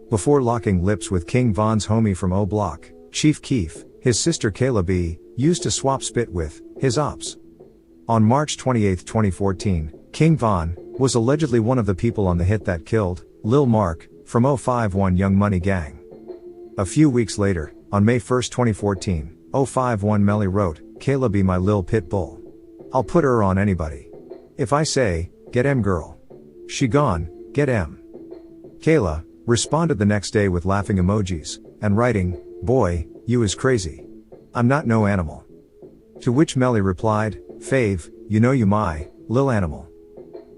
before locking lips with King Von's homie from O Block, Chief Keef. His sister Kayla B used to swap spit with his ops. On March 28, 2014, King Von was allegedly one of the people on the hit that killed Lil Mark from 051 Young Money Gang. A few weeks later, on May 1, 2014, 051 Melly wrote, "Kayla be my lil pit bull. I'll put her on anybody. If I say, get em girl. She gone, get em." Kayla responded the next day with laughing emojis, and writing, "Boy, you is crazy. I'm not no animal." To which Melly replied, "Fave, you know you my lil animal."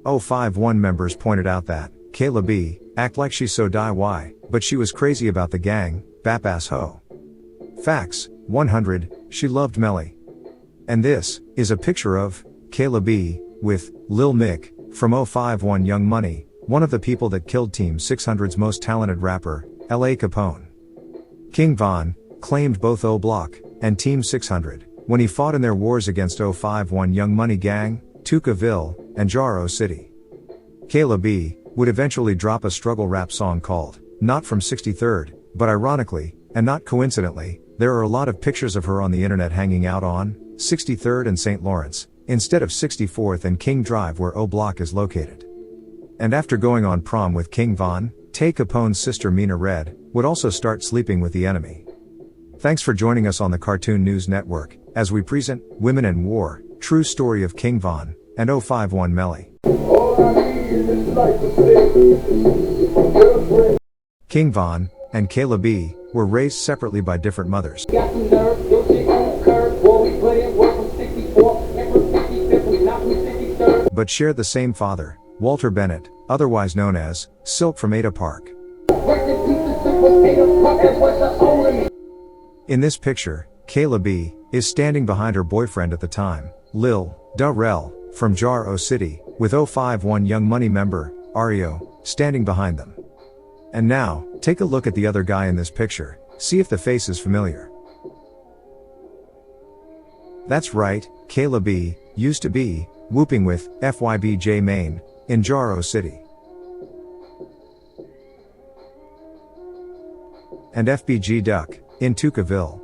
051 members pointed out that Kayla B act like she's so DIY, but she was crazy about the gang, bap ass hoe. Facts, 100, she loved Melly. And this is a picture of Kayla B with Lil Mick from 051 Young Money, one of the people that killed Team 600's most talented rapper, L.A. Capone. King Von claimed both O Block and Team 600 when he fought in their wars against 051 Young Money Gang, Tukaville, and Jaro City. Kayla B would eventually drop a struggle rap song called Not from 63rd, but ironically, and not coincidentally, there are a lot of pictures of her on the internet hanging out on 63rd and St. Lawrence, instead of 64th and King Drive where O Block is located. And after going on prom with King Von, Tay Capone's sister Mina Red would also start sleeping with the enemy. Thanks for joining us on the Cartoon News Network, as we present Women and War, True Story of King Von and 051 Melly. King Von and Kayla B were raised separately by different mothers, but share the same father, Walter Bennett, otherwise known as Silk from Ada Park. In this picture, Kayla B is standing behind her boyfriend at the time, Lil Darrell, from Jaro City, with 051 Young Money member, Ario, standing behind them. And now, take a look at the other guy in this picture, see if the face is familiar. That's right, Kayla B used to be whooping with FYBJ Main in Jaro City. And FBG Duck in Tukaville.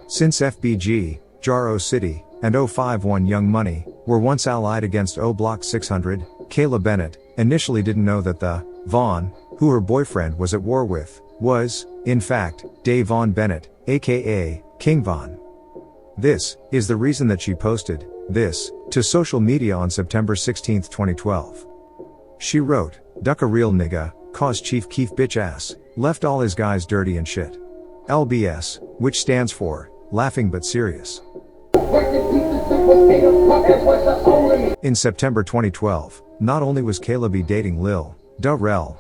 Since FBG, Jaro City, and 051 Young Money were once allied against O Block 600, Kayla Bennett initially didn't know that the Von, who her boyfriend was at war with, was, in fact, Davon Bennett, aka King Von. This is the reason that she posted this to social media on September 16, 2012. She wrote, "Duck a real nigga, cause Chief Keef bitch ass, left all his guys dirty and shit. LBS, which stands for, laughing but serious." In September 2012, not only was Kayla B dating Lil Darrell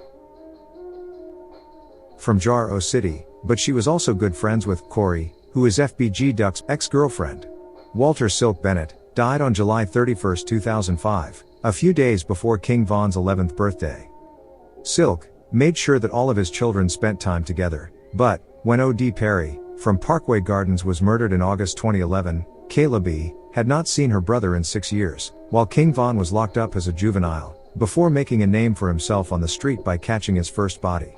from Jaro City, but she was also good friends with Corey, who is FBG Duck's ex-girlfriend. Walter Silk Bennett died on July 31, 2005, a few days before King Von's 11th birthday. Silk made sure that all of his children spent time together, but when O.D. Perry from Parkway Gardens was murdered in August 2011, Kayla B had not seen her brother in 6 years, while King Von was locked up as a juvenile, before making a name for himself on the street by catching his first body.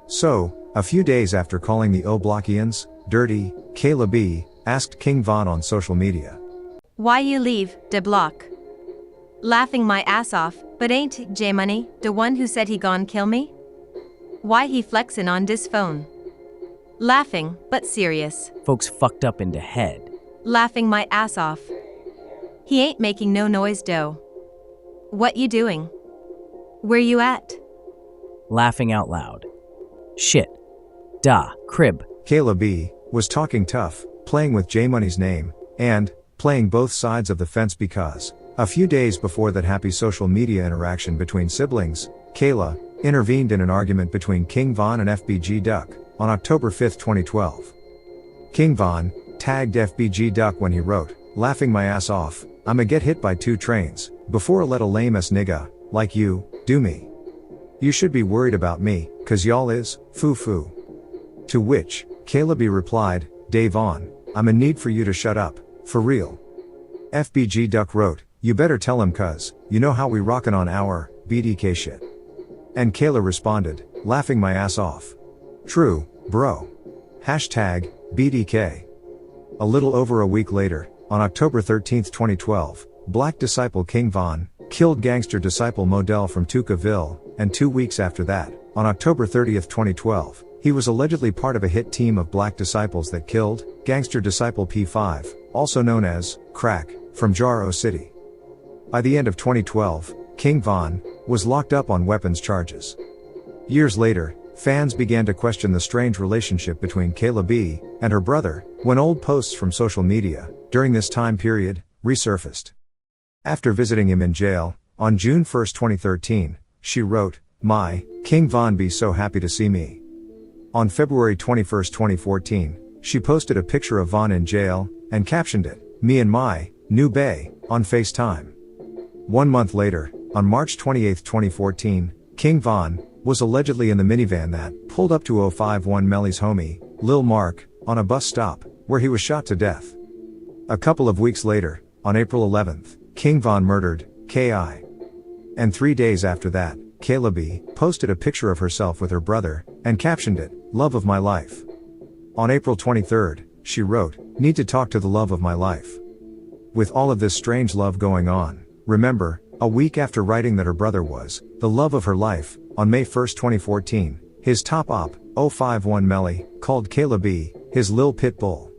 So, a few days after calling the O-Blockians dirty, Kayla B asked King Von on social media, "Why you leave de block? Laughing my ass off, but ain't J Money the one who said he gon' kill me? Why he flexin' on dis phone? Laughing, but serious. Folks fucked up in the head. Laughing my ass off. He ain't making no noise dough. What you doing? Where you at?" Laughing out loud. Shit. Da, crib. Kayla B was talking tough, playing with J Money's name, and playing both sides of the fence because, a few days before that happy social media interaction between siblings, Kayla intervened in an argument between King Von and FBG Duck on October 5, 2012. King Von tagged FBG Duck when he wrote, "Laughing my ass off, I'ma get hit by 2 trains, before let a lame-ass nigga, like you, do me. You should be worried about me, cause y'all is, foo-foo." To which, Kayla B replied, "Davon, I'ma need for you to shut up, for real." FBG Duck wrote, "You better tell him cuz, you know how we rockin' on our, BDK shit." And Kayla responded, laughing my ass off. True, bro. Hashtag BDK. A little over a week later, on October 13, 2012, Black disciple King Von killed gangster disciple Modell from Tukaville, and 2 weeks after that, on October 30, 2012, he was allegedly part of a hit team of Black disciples that killed gangster disciple P5, also known as Crack, from Jaro City. By the end of 2012, King Von was locked up on weapons charges. Years later, fans began to question the strange relationship between Kayla B and her brother, when old posts from social media, during this time period, resurfaced. After visiting him in jail, on June 1, 2013, she wrote, "My, King Von be so happy to see me." On February 21, 2014, she posted a picture of Von in jail, and captioned it, "Me and my new bae, on FaceTime." 1 month later, on March 28, 2014, King Von was allegedly in the minivan that pulled up to 051 Melly's homie, Lil Mark, on a bus stop, where he was shot to death. A couple of weeks later, on April 11th, King Von murdered K.I. And 3 days after that, Kayla B posted a picture of herself with her brother, and captioned it, "Love of my life." On April 23rd, she wrote, "Need to talk to the love of my life." With all of this strange love going on, remember, a week after writing that her brother was the love of her life, on May 1, 2014, his top op, 051 Melly, called Kayla B his Lil Pit Bull.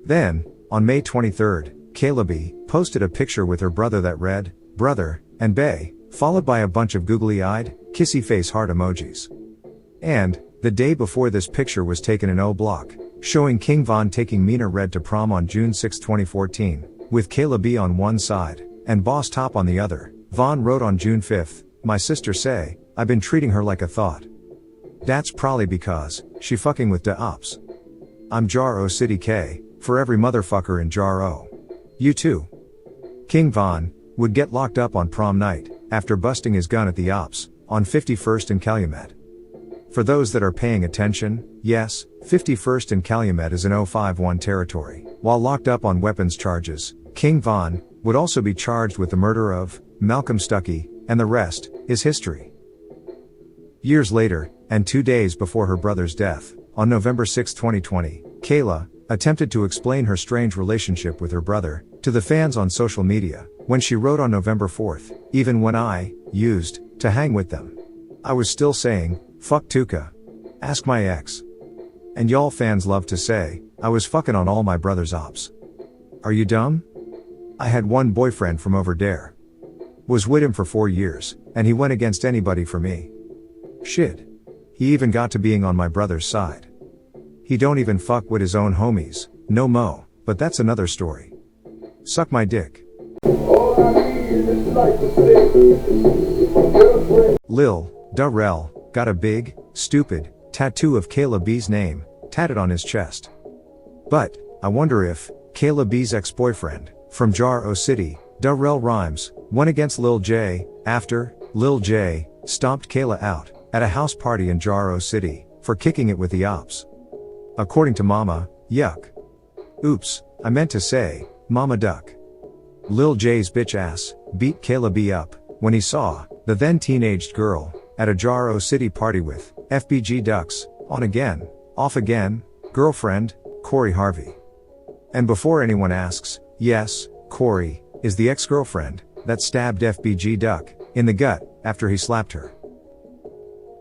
Then, on May 23rd, Kayla B posted a picture with her brother that read, "Brother," and "Bae," followed by a bunch of googly-eyed, kissy face heart emojis. And, the day before this picture was taken in O Block, showing King Von taking Mina Red to prom on June 6, 2014, with Kayla B on one side, and Boss Top on the other, Von wrote on June 5, "My sister say, I've been treating her like a thought. That's probably because she fucking with da ops. I'm Jaro City K, for every motherfucker in Jaro. You too." King Von would get locked up on prom night, after busting his gun at the ops, on 51st and Calumet. For those that are paying attention, yes, 51st and Calumet is in 051 territory. While locked up on weapons charges, King Von would also be charged with the murder of Malcolm Stuckey, and the rest is history. Years later, and 2 days before her brother's death, on November 6, 2020, Kayla attempted to explain her strange relationship with her brother to the fans on social media, when she wrote on November 4th, "Even when I used to hang with them, I was still saying, fuck Tuka. Ask my ex. And y'all fans love to say, I was fucking on all my brother's ops. Are you dumb? I had one boyfriend from over there. Was with him for 4 years, and he went against anybody for me. Shit. He even got to being on my brother's side. He don't even fuck with his own homies, no mo, but that's another story. Suck my dick." Lil Darrell got a big, stupid tattoo of Kayla B's name tatted on his chest. But I wonder if Kayla B's ex-boyfriend from Jaro City, Darrell Rhymes, went against Lil J after Lil J stomped Kayla out at a house party in Jaro City for kicking it with the ops. According to Mama, yuck. Oops, I meant to say, Mama Duck. Lil J's bitch ass beat Kayla B up when he saw the then teenaged girl at a Jaro City party with FBG Ducks on again, off again, girlfriend, Corey Harvey. And before anyone asks, yes, Corey is the ex-girlfriend that stabbed FBG Duck in the gut after he slapped her.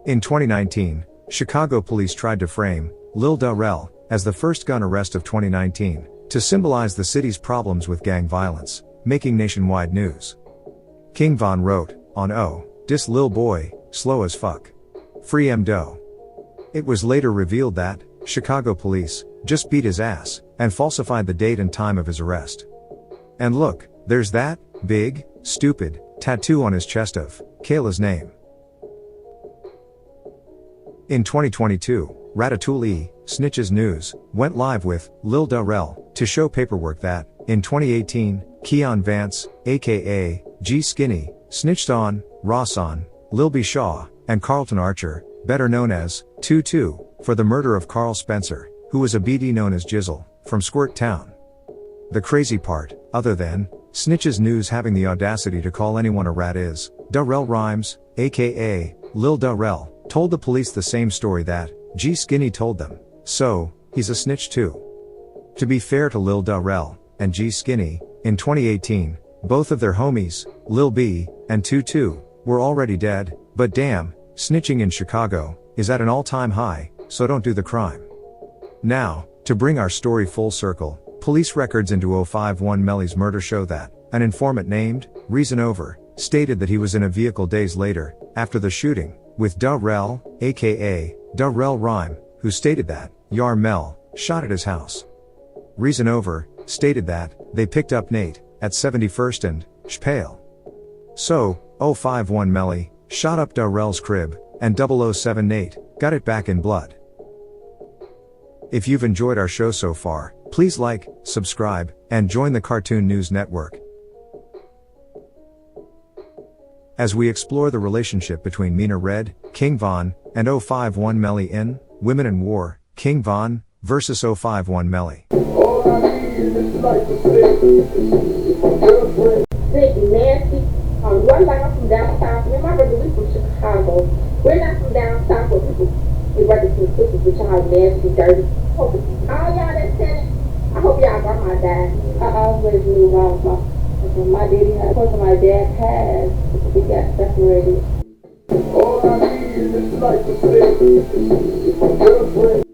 In 2019, Chicago police tried to frame Lil Darrell as the first gun arrest of 2019 to symbolize the city's problems with gang violence, making nationwide news. King Von wrote on "Dis lil boy, slow as fuck. Free M doe." It was later revealed that Chicago police just beat his ass and falsified the date and time of his arrest. And look, there's that big, stupid tattoo on his chest of Kayla's name. In 2022, Ratatouille, Snitches News, went live with Lil Darrell to show paperwork that, in 2018, Keon Vance, aka G Skinny, snitched on Rawson, Lil B. Shaw, and Carlton Archer, better known as 22, for the murder of Carl Spencer, who was a BD known as Jizzle, from Squirt Town. The crazy part, other than Snitches News having the audacity to call anyone a rat, is Darrell Rhymes, aka Lil Darrell, told the police the same story that G Skinny told them, so he's a snitch too. To be fair to Lil Darrell and G Skinny, in 2018, both of their homies, Lil B and Tutu, were already dead, but damn, snitching in Chicago is at an all-time high, so don't do the crime. Now, to bring our story full circle, police records into 051 Melly's murder show that an informant named Reason Over stated that he was in a vehicle days later, after the shooting, with Darrell, aka Darrell Rhyme, who stated that Yar Mel shot at his house. Reason Over stated that they picked up Nate at 71st and Shpale. So, 051 Melly shot up Darrell's crib, and 007 Nate got it back in blood. If you've enjoyed our show so far, please like, subscribe, and join the Cartoon News Network. As we explore the relationship between Mina Red, King Von, and 051 Melly in Women in War, King Von versus 051 Melly. Sick, nasty. One line from down south. Me and my brother, we from Chicago. We're not from down south where people get ready to sisters with y'all nasty, dirty. All y'all that's saying, I hope y'all grandma died. I always knew wrong. My daddy had, of course, my dad passed. We got separated. All I need is this life to stay.